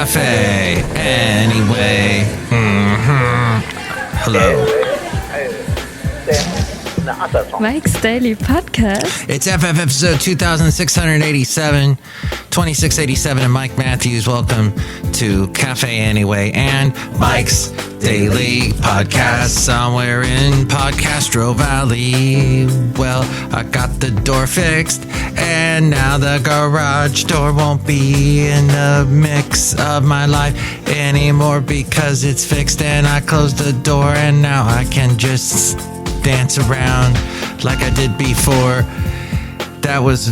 Café Anyway. Hello. Mike's Daily Podcast. It's FF episode 2687, 2687, and Mike Matthews. Welcome to Café Anyway and Mike's Daily Podcast, somewhere in Podcastro Valley. Well, I got the door fixed, and now the garage door won't be in the mix of my life anymore because it's fixed, and I closed the door, and now I can just dance around like I did before. That was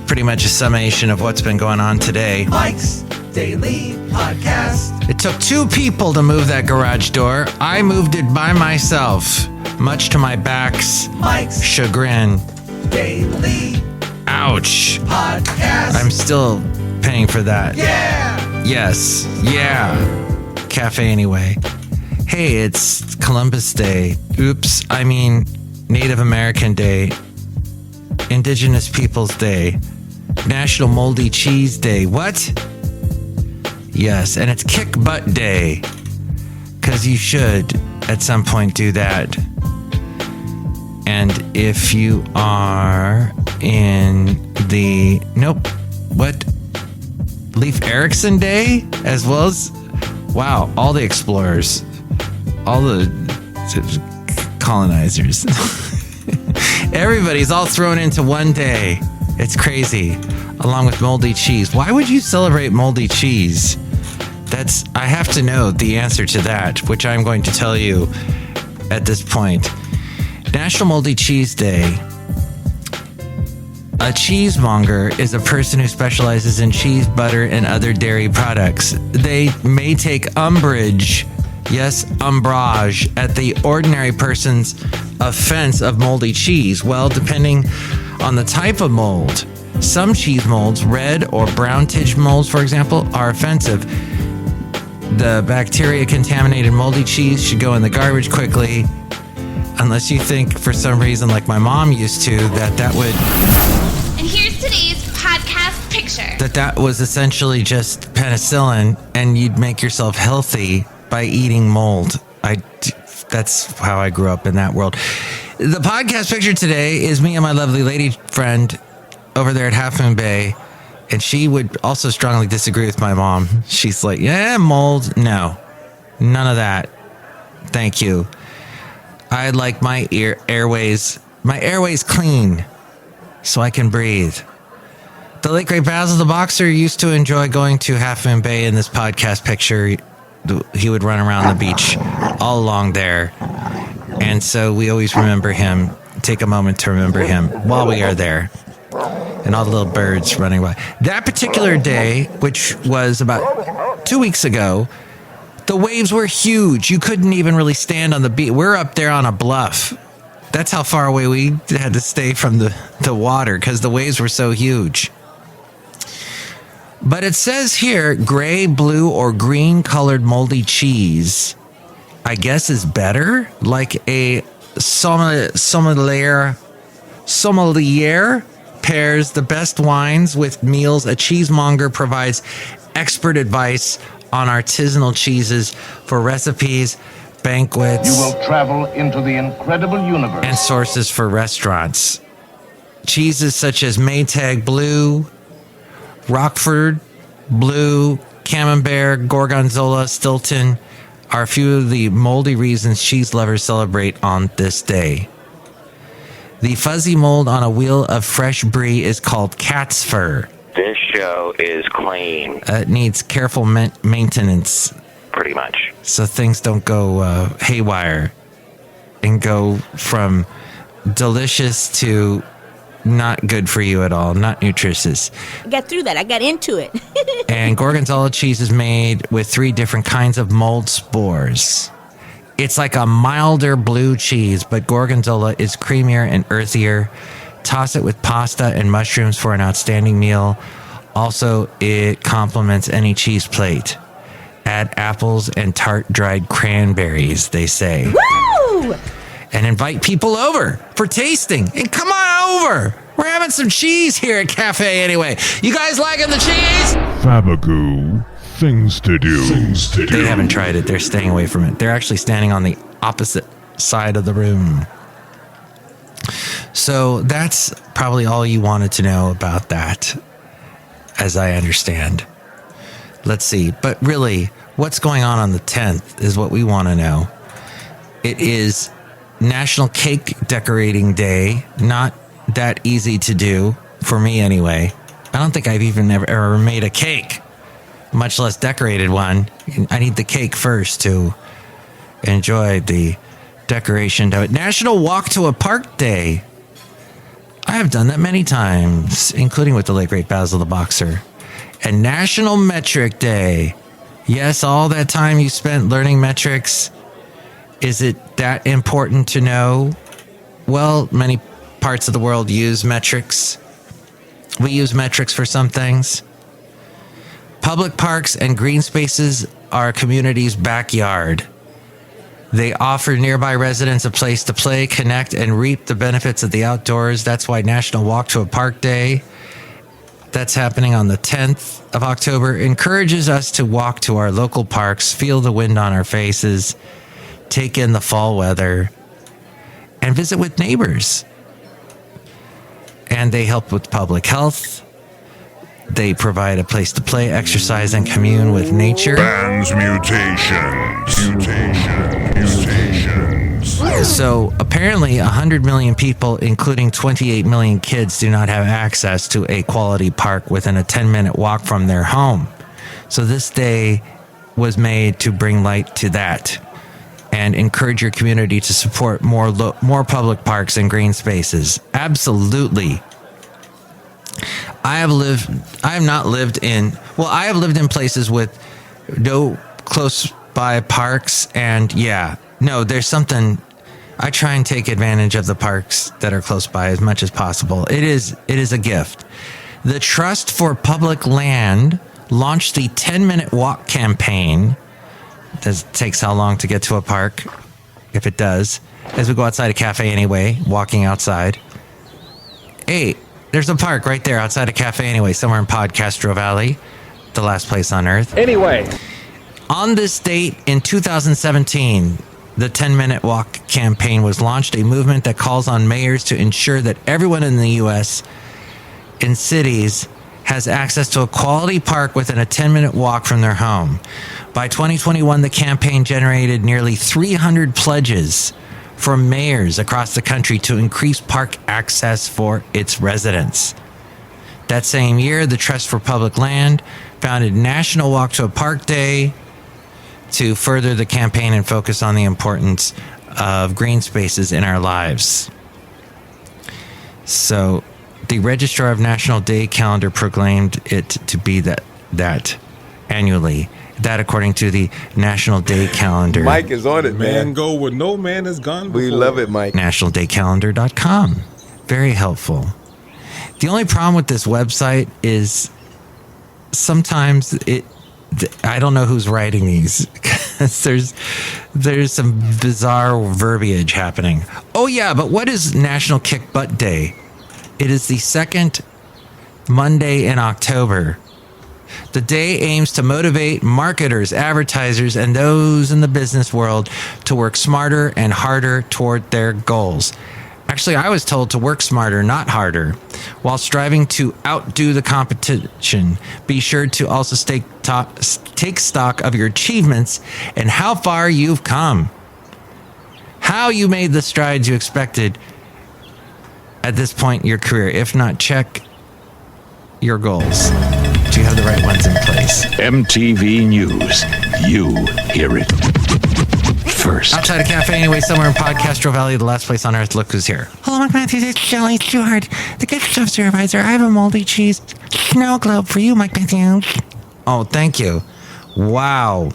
pretty much a summation of what's been going on today. Mike's Daily Podcast. It took two people to move that garage door. I moved it by myself, much to my back's Mike's chagrin. Daily Ouch. Podcast. I'm still paying for that. Yeah. Yes. Yeah. Café Anyway. Hey, it's Columbus Day. Oops, I mean Native American Day, Indigenous Peoples Day, National Moldy Cheese Day. What? Yes, and it's Kick Butt Day, because you should at some point do that. And if you are in the... Nope. What? Leif Erikson Day, as well as... Wow, all the explorers. All the colonizers. Everybody's all thrown into one day. It's crazy. Along with moldy cheese. Why would you celebrate moldy cheese? I have to know the answer to that, which I'm going to tell you at this point. National Moldy Cheese Day. A cheesemonger is a person who specializes in cheese, butter, and other dairy products. They may take umbrage, yes, umbrage, at the ordinary person's offense of moldy cheese. Well, depending on the type of mold. Some cheese molds, red or brown tinged molds, for example, are offensive. The bacteria-contaminated moldy cheese should go in the garbage quickly, unless you think, for some reason, like my mom used to, that would... And here's today's podcast picture. That was essentially just penicillin, and you'd make yourself healthy by eating mold. That's how I grew up in that world. The podcast picture today is me and my lovely lady friend over there at Half Moon Bay, and she would also strongly disagree with my mom. She's like, yeah, mold. No, none of that. Thank you. I'd like my airways clean so I can breathe. The late great Basil the Boxer used to enjoy going to Half Moon Bay in this podcast picture. He would run around the beach all along there. And so we always remember him, take a moment to remember him while we are there. And all the little birds running by. That particular day, which was about 2 weeks ago, the waves were huge. You couldn't even really stand on the beach. We're up there on a bluff. That's how far away we had to stay from the water because the waves were so huge. But it says here, gray, blue, or green colored moldy cheese, I guess is better. Like a sommelier pairs the best wines with meals. A cheesemonger provides expert advice on artisanal cheeses for recipes, banquets. You will travel into the incredible universe. And sources for restaurants. Cheeses such as Maytag Blue, Rockford Blue, Camembert, Gorgonzola, Stilton are a few of the moldy reasons cheese lovers celebrate on this day. The fuzzy mold on a wheel of fresh brie is called cat's fur. This show is clean. It needs careful maintenance. Pretty much. So things don't go haywire and go from delicious to not good for you at all, not nutritious. I got through that. I got into it. And Gorgonzola cheese is made with 3 different kinds of mold spores. It's like a milder blue cheese, but Gorgonzola is creamier and earthier. Toss it with pasta and mushrooms for an outstanding meal. Also, it complements any cheese plate. Add apples and tart dried cranberries, they say. Woo! And invite people over for tasting. And come on over. We're having some cheese here at Café Anyway. You guys liking the cheese? Fabagoo Things to do. They haven't tried it. They're staying away from it. They're actually standing on the opposite side of the room. So that's probably all you wanted to know about that, as I understand. Let's see. But really, what's going on the 10th is what we want to know. It is National Cake Decorating Day. Not that easy to do, for me anyway. I don't think I've even ever made a cake, much less decorated one. I need the cake first to enjoy the decoration of it. National Walk to a Park Day. I have done that many times, including with the late great Basil the Boxer. And National Metric Day. Yes, all that time you spent learning metrics. Is it that important to know? Well, many parts of the world use metrics. We use metrics for some things. Public parks and green spaces are a community's backyard. They offer nearby residents a place to play, connect, and reap the benefits of the outdoors. That's why National Walk to a Park Day, that's happening on the 10th of October, encourages us to walk to our local parks, feel the wind on our faces, take in the fall weather, and visit with neighbors. And they help with public health. They provide a place to play, exercise, and commune with nature. Bands mutations. So apparently 100 million people, including 28 million kids, do not have access to a quality park within a 10-minute walk from their home. So this day was made to bring light to that and encourage your community to support more public parks and green spaces. Absolutely. I have lived in places with no close by parks, and there's something. I try and take advantage of the parks that are close by as much as possible. It is a gift. The Trust for Public Land launched the 10-minute walk campaign. That takes how long to get to a park, if it does, as we go outside a Café Anyway, walking outside. Hey, there's a park right there outside a Café Anyway, somewhere in Podcastro Valley, the last place on earth. Anyway. On this date in 2017, the 10-minute walk campaign was launched, a movement that calls on mayors to ensure that everyone in the U.S. in cities has access to a quality park within a 10-minute walk from their home. By 2021, the campaign generated nearly 300 pledges from mayors across the country to increase park access for its residents. That same year, the Trust for Public Land founded National Walk to a Park Day to further the campaign and focus on the importance of green spaces in our lives. So, the Registrar of National Day Calendar proclaimed it to be that annually. That according to the National Day Calendar. Mike is on it, man. Man go where no man has gone before. We love it, Mike. NationalDayCalendar.com. Very helpful. The only problem with this website is sometimes I don't know who's writing these. There's some bizarre verbiage happening. Oh yeah, but what is National Kick Butt Day? It is the second Monday in October. The day aims to motivate marketers, advertisers, and those in the business world to work smarter and harder toward their goals. Actually, I was told to work smarter, not harder, while striving to outdo the competition. Be sure to also take stock of your achievements and how far you've come. How you made the strides you expected at this point in your career. If not, check your goals. Do you have the right ones in place? MTV News. You hear it first. Outside a Café Anyway, somewhere in Podcastro Valley, the last place on earth. Look who's here. Hello, Mike Matthews. It's Chely Shoehart, the gift shop supervisor. I have a moldy cheese snow globe for you, Mike Matthews. Oh, thank you. Wow.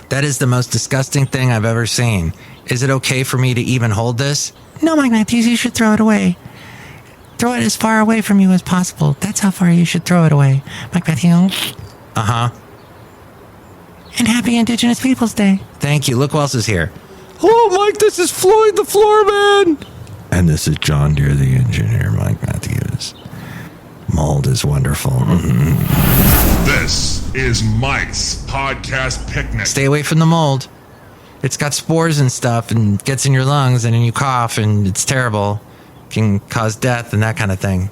That is the most disgusting thing I've ever seen. Is it okay for me to even hold this? No, Mike Matthews, you should throw it away. Throw it as far away from you as possible. That's how far you should throw it away, Mike Matthews. Uh-huh. And happy Indigenous Peoples Day. Thank you. Look who else is here. Hello, Mike. This is Floyd the Floorman. And this is John Deere, the engineer, Mike Matthews. Mold is wonderful. Mm-hmm. This is Mike's Podcast Picnic. Stay away from the mold. It's got spores and stuff and gets in your lungs and then you cough and it's terrible. Can cause death and that kind of thing.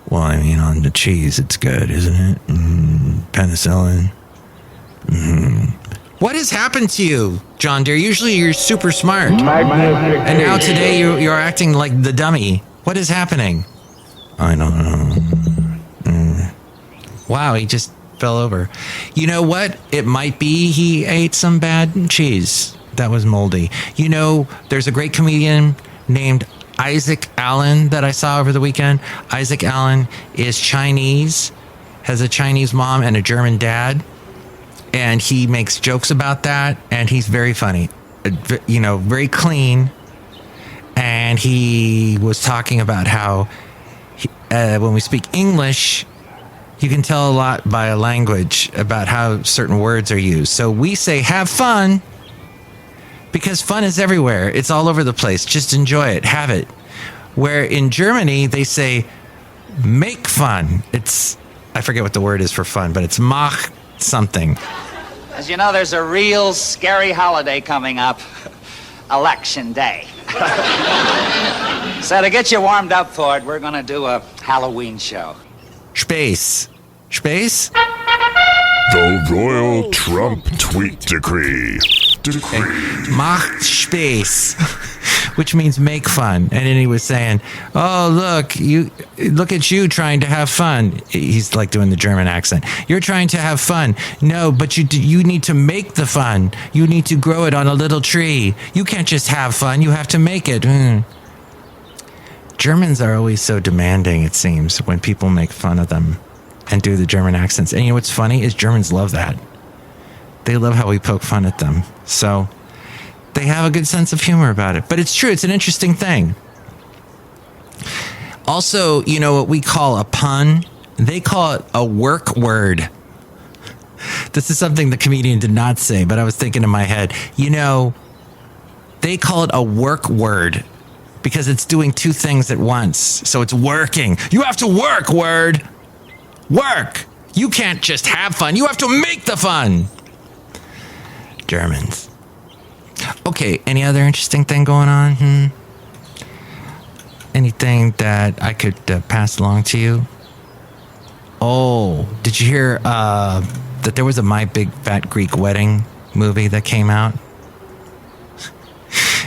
Well, I mean, on the cheese, it's good, isn't it? Penicillin. What has happened to you, John Deere? Usually you're super smart. And now today you're acting like the dummy. What is happening? I don't know. Wow, he just fell over. You know what? It might be he ate some bad cheese that was moldy. You know, there's a great comedian named Isaac Allen that I saw over the weekend. Isaac Allen is Chinese, has a Chinese mom and a German dad. And he makes jokes about that. And he's very funny, you know, very clean. And he was talking about how when we speak English, you can tell a lot by a language about how certain words are used. So we say, have fun, because fun is everywhere. It's all over the place. Just enjoy it. Have it. Where in Germany, they say, make fun. I forget what the word is for fun, but it's mach something. As you know, there's a real scary holiday coming up. Election Day. So to get you warmed up for it, we're going to do a Halloween show. Space. The Royal Trump Tweet Decree. Macht Space, which means make fun. And then he was saying, oh, look at you trying to have fun. He's like doing the German accent. You're trying to have fun. No, but you need to make the fun. You need to grow it on a little tree. You can't just have fun. You have to make it. Germans are always so demanding, it seems, when people make fun of them and do the German accents. And you know what's funny is Germans love that. They love how we poke fun at them. So they have a good sense of humor about it. But it's true. It's an interesting thing. Also, you know what we call a pun? They call it a work word. This is something the comedian did not say, but I was thinking in my head, you know, they call it a work word because it's doing two things at once. So it's working. You have to work, word. Work. You can't just have fun. You have to make the fun. Germans. Okay, any other interesting thing going on? Anything that I could pass along to you? Oh, did you hear that there was a My Big Fat Greek Wedding movie that came out?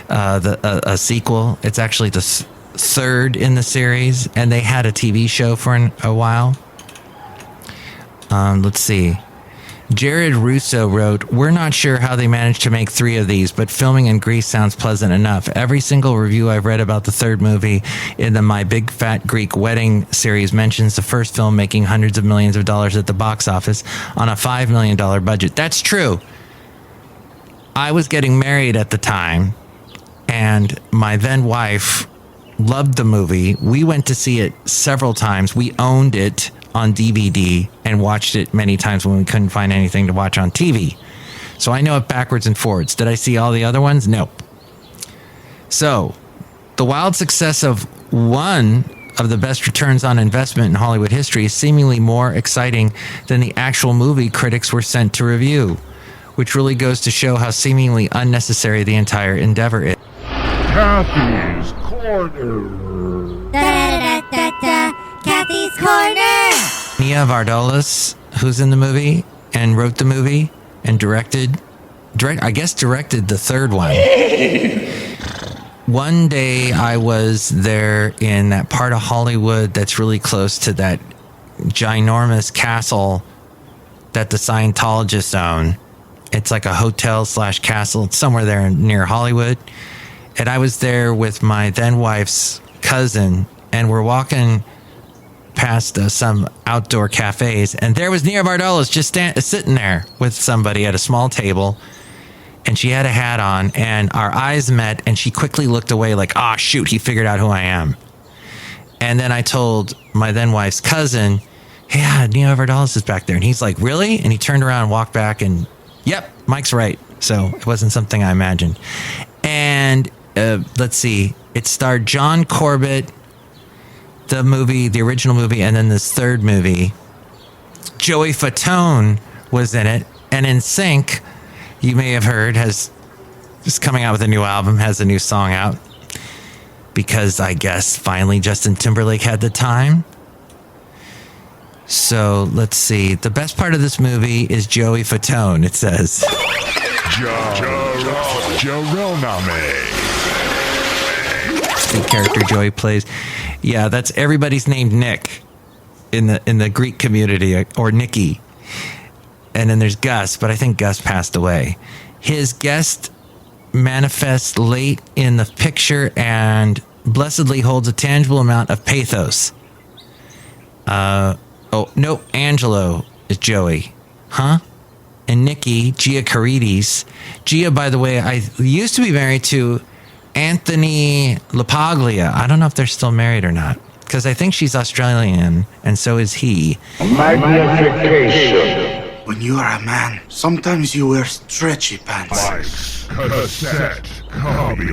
A sequel. It's actually the third in the series, and they had a TV show for a while. Let's see. Jared Russo wrote, we're not sure how they managed to make 3 of these, but filming in Greece sounds pleasant enough. Every single review I've read about the third movie in the My Big Fat Greek Wedding series mentions the first film making hundreds of millions of dollars at the box office on a $5 million budget. That's true. I was getting married at the time, and my then wife loved the movie. We went to see it several times. We owned it on DVD and watched it many times when we couldn't find anything to watch on TV. So I know it backwards and forwards. Did I see all the other ones? Nope. So the wild success of one of the best returns on investment in Hollywood history is seemingly more exciting than the actual movie critics were sent to review, which really goes to show how seemingly unnecessary the entire endeavor is. Kathy's Corner. Kathy's Corner. Nia Vardalos, who's in the movie and wrote the movie and directed the third one. One day I was there in that part of Hollywood that's really close to that ginormous castle that the Scientologists own. It's like a hotel / castle. It's somewhere there near Hollywood. And I was there with my then wife's cousin, and we're walking past some outdoor cafes, and there was Nia Vardalos just sitting there with somebody at a small table, and she had a hat on, and our eyes met, and she quickly looked away like, oh, shoot, he figured out who I am. And then I told my then wife's cousin, hey, yeah, Nia Vardalos is back there. And he's like, really? And he turned around and walked back, and yep, Mike's right. So it wasn't something I imagined. And let's see, it starred John Corbett, the movie, the original movie, and then this third movie. Joey Fatone was in it. And NSYNC, you may have heard, has just coming out with a new album, has a new song out. Because I guess finally Justin Timberlake had the time. So let's see. The best part of this movie is Joey Fatone, it says. The character Joey plays. Yeah, that's everybody's named Nick in the Greek community, or Nicky. And then there's Gus, but I think Gus passed away. His guest manifests late in the picture and blessedly holds a tangible amount of pathos. Angelo is Joey. Huh? And Nikki, Gia Carides. Gia, by the way, I used to be married to Anthony LaPaglia. I don't know if they're still married or not, because I think she's Australian, and so is he. Magnification. When you are a man, sometimes you wear stretchy pants. Cassette copy.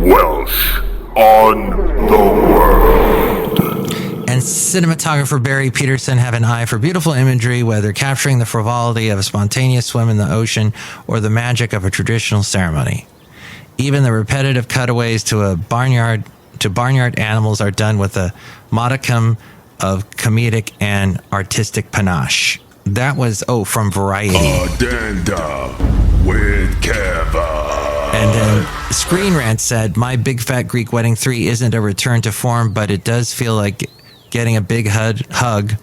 Welsh on the world. And cinematographer Barry Peterson have an eye for beautiful imagery, whether capturing the frivolity of a spontaneous swim in the ocean or the magic of a traditional ceremony. Even the repetitive cutaways to barnyard animals are done with a modicum of comedic and artistic panache. That was, from Variety. Addenda with Keva. And then Screen Rant said, "My Big Fat Greek Wedding 3 isn't a return to form, but it does feel like getting a big hug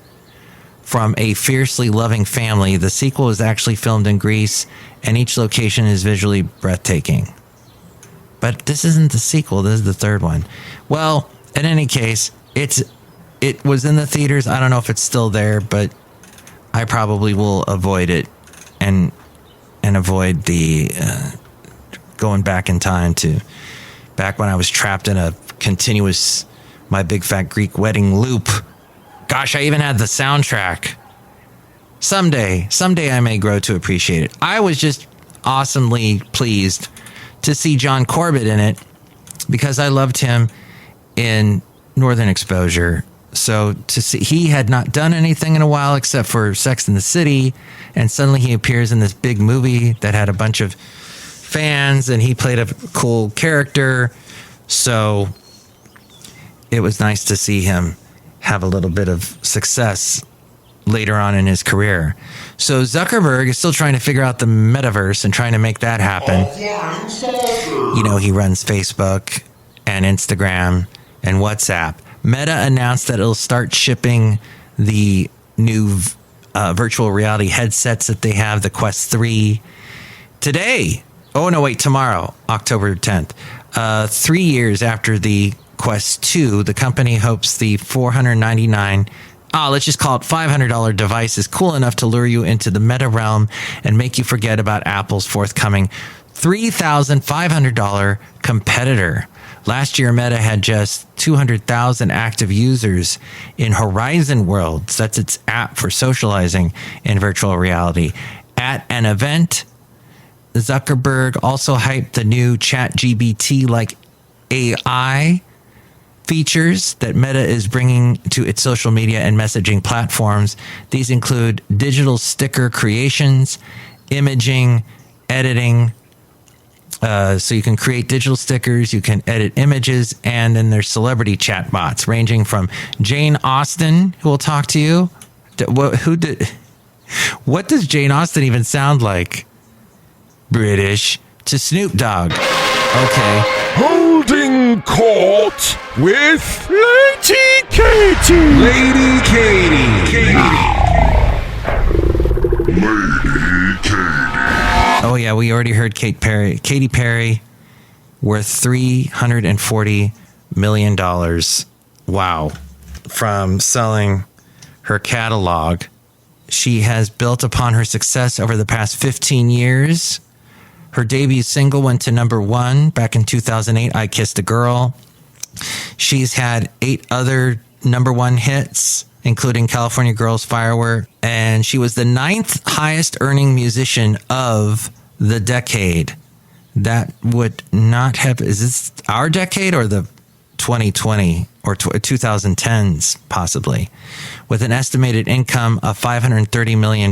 from a fiercely loving family. The sequel is actually filmed in Greece, and each location is visually breathtaking." But this isn't the sequel. This is the third one. Well, in any case, it was in the theaters. I don't know if it's still there, but I probably will avoid it and avoid the going back in time to back when I was trapped in a continuous My Big Fat Greek Wedding loop. Gosh, I even had the soundtrack. Someday I may grow to appreciate it. I was just awesomely pleased to see John Corbett in it because I loved him in Northern Exposure. So to see, he had not done anything in a while except for Sex and the City, and suddenly he appears in this big movie that had a bunch of fans, and he played a cool character. So it was nice to see him have a little bit of success later on in his career. So Zuckerberg is still trying to figure out the metaverse and trying to make that happen. You know, he runs Facebook and Instagram and WhatsApp. Meta announced that it'll start shipping the new virtual reality headsets that they have, the Quest 3, today. Oh, no, wait, tomorrow, October 10th. 3 years after the Quest 2, the company hopes the $499, let's just call it $500 device is cool enough to lure you into the meta realm and make you forget about Apple's forthcoming $3,500 competitor. Last year, Meta had just 200,000 active users in Horizon Worlds. That's its app for socializing in virtual reality. At an event, Zuckerberg also hyped the new ChatGPT-like AI features that Meta is bringing to its social media and messaging platforms. These include digital sticker creations, imaging, editing. So you can create digital stickers, you can edit images, and then there's celebrity chatbots ranging from Jane Austen, who will talk to you. What does Jane Austen even sound like? British. To Snoop Dogg. Okay. Holding court with Lady Katie. Lady Katie. Oh, yeah, we already heard Katy Perry, worth $340 million. Wow. From selling her catalog. She has built upon her success over the past 15 years. Her debut single went to number 1 back in 2008, I Kissed a Girl. She's had 8 other number 1 hits, including California Girls Firework. And she was the 9th highest earning musician of the decade. That would not have, is this our decade or the 2020 or 2010s, possibly, with an estimated income of $530 million.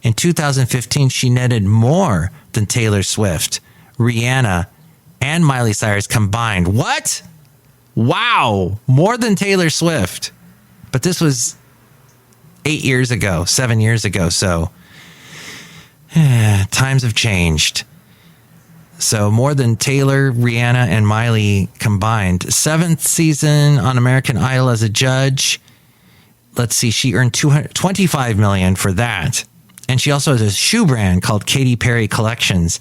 In 2015, she netted more than Taylor Swift, Rihanna, and Miley Cyrus combined. What? Wow. More than Taylor Swift. But this was 7 years ago. So times have changed. So more than Taylor, Rihanna, and Miley combined. 7th season on American Idol as a judge. Let's see. She earned $25 million for that. And she also has a shoe brand called Katy Perry Collections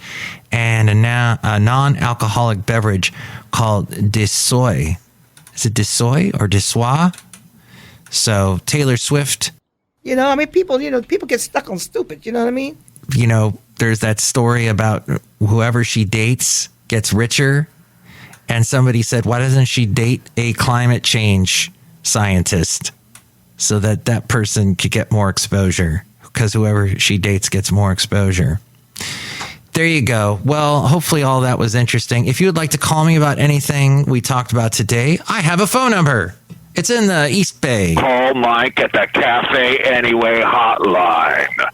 and a non-alcoholic beverage called Desoy. Is it Desoy or Desoy? So Taylor Swift. People get stuck on stupid. You know what I mean? There's that story about whoever she dates gets richer. And somebody said, why doesn't she date a climate change scientist so that person could get more exposure? Because whoever she dates gets more exposure. There you go. Well, hopefully all that was interesting. If you would like to call me about anything we talked about today, I have a phone number. It's in the East Bay. Call Mike at the Café Anyway hotline.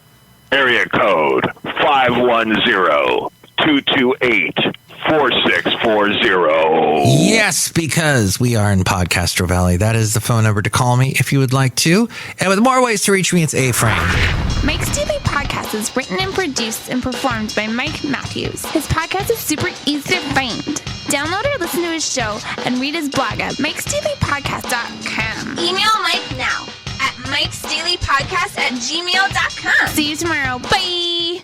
Area code 510-228-4640. Yes, because we are in Podcastro Valley. That is the phone number to call me if you would like to. And with more ways to reach me, it's A-Frame. Mike's Daily Podcast is written and produced and performed by Mike Matthews. His podcast is super easy to find. Download or listen to his show and read his blog at MikesDailyPodcast.com. Email Mike now at MikesDailyPodcast@gmail.com. See you tomorrow. Bye.